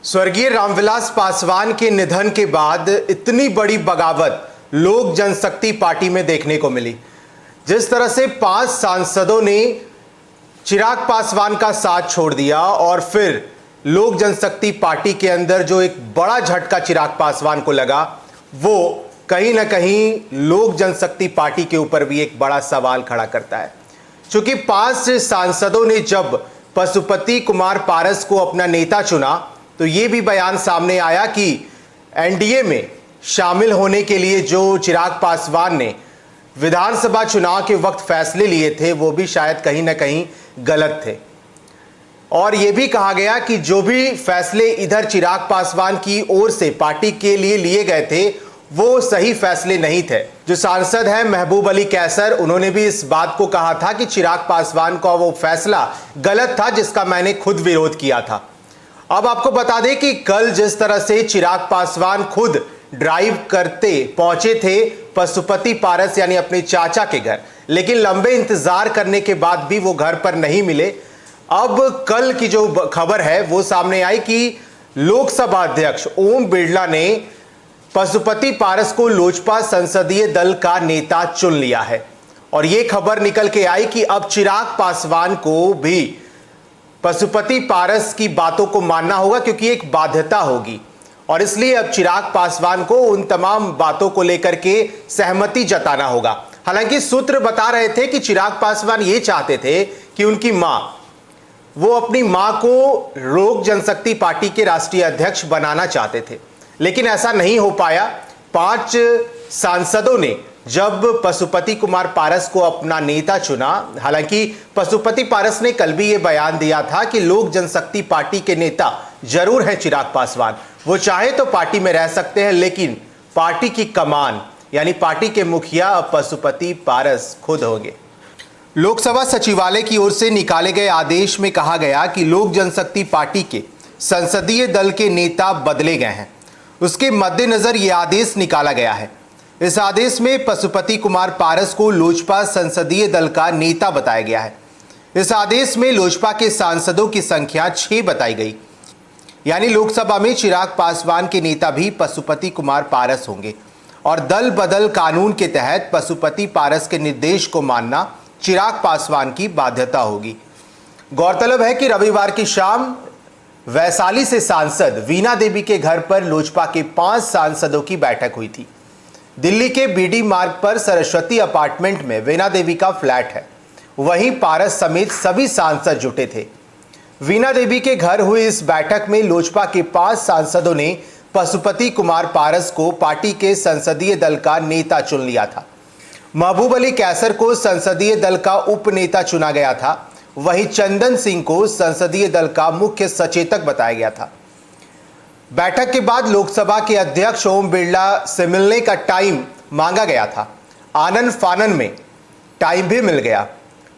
स्वर्गीय रामविलास पासवान के निधन के बाद इतनी बड़ी बगावत लोक जनशक्ति पार्टी में देखने को मिली। जिस तरह से 5 सांसदों ने चिराग पासवान का साथ छोड़ दिया और फिर लोक जनशक्ति पार्टी के अंदर जो एक बड़ा झटका चिराग पासवान को लगा, वो कहीं ना कहीं लोक जनशक्ति पार्टी के ऊपर भी एक बड़ा सवाल खड़ा करता है। क्योंकि 5 सांसदों ने जब पशुपति कुमार पारस को अपना नेता चुना तो ये भी बयान सामने आया कि एनडीए में शामिल होने के लिए जो चिराग पासवान ने विधानसभा चुनाव के वक्त फैसले लिए थे वो भी शायद कहीं ना कहीं गलत थे। और ये भी कहा गया कि जो भी फैसले इधर चिराग पासवान की ओर से पार्टी के लिए लिए गए थे वो सही फैसले नहीं थे। जो सांसद हैं महबूब अली कैसर, उन्होंने भी इस बात को कहा था कि चिराग पासवान का वो फैसला गलत था जिसका मैंने खुद विरोध किया था। अब आपको बता दें कि कल जिस तरह से चिराग पासवान खुद ड्राइव करते पहुंचे थे पशुपति पारस यानी अपने चाचा के घर, लेकिन लंबे इंतजार करने के बाद भी वो घर पर नहीं मिले। अब कल की जो खबर है वो सामने आई कि लोकसभा अध्यक्ष ओम बिरला ने पशुपति पारस को लोजपा संसदीय दल का नेता चुन लिया है। और ये खबर निकल के आई कि अब चिराग पासवान को भी पशुपति पारस की बातों को मानना होगा, क्योंकि एक बाध्यता होगी। और इसलिए अब चिराग पासवान को उन तमाम बातों को लेकर के सहमति जताना होगा। हालांकि सूत्र बता रहे थे कि चिराग पासवान ये चाहते थे कि उनकी मां, वो अपनी मां को लोक जनशक्ति पार्टी के राष्ट्रीय अध्यक्ष बनाना चाहते थे, लेकिन ऐसा नहीं हो पाया। 5 सांसदों ने जब पशुपति कुमार पारस को अपना नेता चुना, हालांकि पशुपति पारस ने कल भी यह बयान दिया था कि लोक जनशक्ति पार्टी के नेता जरूर हैं चिराग पासवान, वो चाहे तो पार्टी में रह सकते हैं, लेकिन पार्टी की कमान यानी पार्टी के मुखिया पशुपति पारस खुद होंगे। लोकसभा सचिवालय की ओर से निकाले गए आदेश में कहा गया कि लोक जनशक्ति पार्टी के संसदीय दल के नेता बदले गए हैं। उसके मद्देनजर यह आदेश निकाला गया है। इस आदेश में पशुपति कुमार पारस को लोजपा संसदीय दल का नेता बताया गया है। इस आदेश में लोजपा के सांसदों की संख्या 6 बताई गई, यानी लोकसभा में चिराग पासवान के नेता भी पशुपति कुमार पारस होंगे और दल बदल कानून के तहत पशुपति पारस के निर्देश को मानना चिराग पासवान की बाध्यता होगी। गौरतलब है कि रविवार की शाम वैशाली से सांसद वीणा देवी के घर पर लोजपा के 5 सांसदों की बैठक हुई थी। दिल्ली के बीडी मार्ग पर सरस्वती अपार्टमेंट में वीणा देवी का फ्लैट है, वहीं पारस समेत सभी सांसद जुटे थे। वीणा देवी के घर हुई इस बैठक में लोजपा के 5 सांसदों ने पशुपति कुमार पारस को पार्टी के संसदीय दल का नेता चुन लिया था। महबूब अली कैसर को संसदीय दल का उपनेता चुना गया था, वहीं चंदन सिंह को संसदीय दल का मुख्य सचेतक बताया गया था। बैठक के बाद लोकसभा के अध्यक्ष ओम बिरला से मिलने का टाइम मांगा गया था। आनन फानन में टाइम भी मिल गया।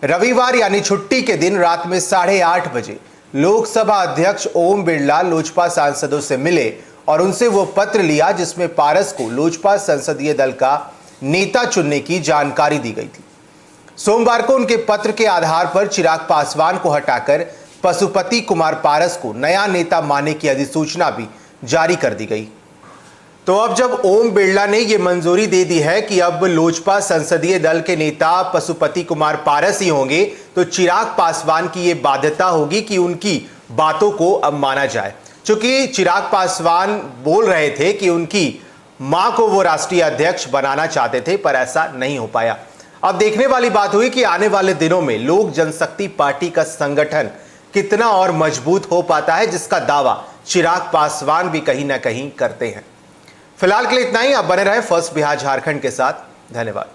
रविवार यानी छुट्टी के दिन रात में 8:30 बजे लोकसभा अध्यक्ष ओम बिरला लोजपा सांसदों से मिले और उनसे वो पत्र लिया जिसमें पारस को लोजपा संसदीय दल का नेता चुनने की जानकारी दी गई थी। सोमवार को उनके पत्र के आधार पर चिराग पासवान को हटाकर पशुपति कुमार पारस को नया नेता मानने की अधिसूचना भी जारी कर दी गई। तो अब जब ओम बिरला ने यह मंजूरी दे दी है कि अब लोजपा संसदीय दल के नेता पशुपति कुमार पारस ही होंगे, तो चिराग पासवान की यह बाध्यता होगी कि उनकी बातों को अब माना जाए। क्योंकि चिराग पासवान बोल रहे थे कि उनकी मां को वो राष्ट्रीय अध्यक्ष बनाना चाहते थे, पर ऐसा नहीं हो पाया। अब देखने वाली बात हुई कि आने वाले दिनों में लोक जनशक्ति पार्टी का संगठन कितना और मजबूत हो पाता है, जिसका दावा चिराग पासवान भी कहीं ना कहीं करते हैं। फिलहाल के लिए इतना ही। आप बने रहे फर्स्ट बिहार झारखंड के साथ। धन्यवाद।